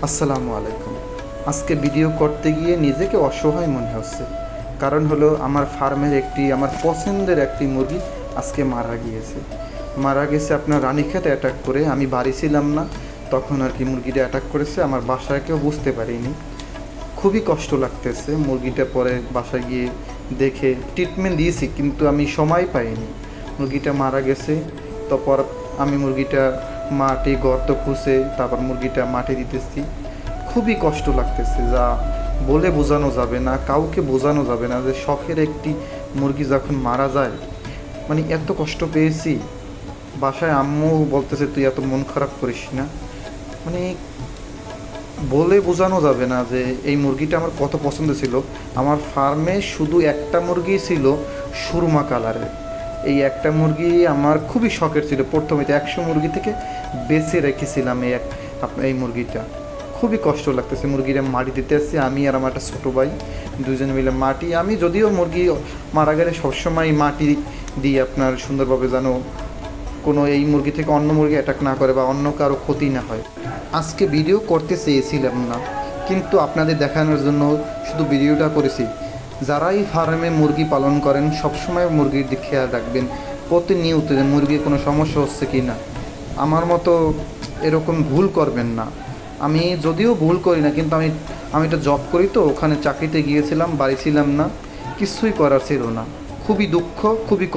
আসসালামু আলাইকুম। আজকে ভিডিও করতে গিয়ে নিজেকে অসহায় মনে হচ্ছে। কারণ হলো আমার ফার্মের আমার পছন্দের একটি মুরগি আজকে মারা গেছে আপনার রানীক্ষেতে অ্যাটাক করে। আমি বাড়ি ছিলাম না তখন আর কি মুরগিটা অ্যাটাক করেছে। আমার বাসায় কেউ বুঝতে পারিনি। খুবই কষ্ট লাগতেছে। মুরগিটা পরে বাসায় গিয়ে দেখে ট্রিটমেন্ট দিয়েছি, কিন্তু আমি সময় পাইনি। মুরগিটা মারা গেছে। তারপর আমি মুরগিটা মাটি গর্ত খুঁজে তারপর মুরগিটা মাটি দিতেছি। খুবই কষ্ট লাগতেছে, যা বলে বোঝানো যাবে না, কাউকে বোঝানো যাবে না যে শখের একটি মুরগি যখন মারা যায়, মানে এত কষ্ট পেয়েছি। বাসায় আম্মু বলতেছে তুই এত মন খারাপ করিস না। মানে বলে বোঝানো যাবে না যে এই মুরগিটা আমার কত পছন্দ ছিল। আমার ফার্মে শুধু একটা মুরগি ছিল সুরমা কালারের। এই একটা মুরগি আমার খুবই শখের ছিল। প্রথমে 100 মুরগি থেকে বেছে রেখেছিলাম এই মুরগিটা। খুবই কষ্ট লাগতেছে। মুরগিটা মাটি দিতে আসছি আমি আর আমার একটা ছোটো ভাই, দুজন মিলে মাটি। আমি যদিও মুরগি মারা গেলে সবসময় মাটি দিই আপনার সুন্দরভাবে, যেন কোনো এই মুরগি থেকে অন্য মুরগি অ্যাটাক না করে বা অন্য কারো ক্ষতি না হয়। আজকে ভিডিও করতে চেয়েছিলাম না, কিন্তু আপনাদের দেখানোর জন্য শুধু ভিডিওটা করেছি। যারাই ফার্মে মুরগি পালন করেন সবসময় মুরগির দিকে খেয়াল রাখবেন, প্রতিনিয়ত যে মুরগির কোনো সমস্যা হচ্ছে কি না। আমার মতো এরকম ভুল করবেন না। আমি যদিও ভুল করি না, কিন্তু আমি একটা জব করি, তো ওখানে চাকরিতে গিয়েছিলাম, বাড়ি ছিলাম না, কিছুই করার ছিল না। খুবই দুঃখ, খুবই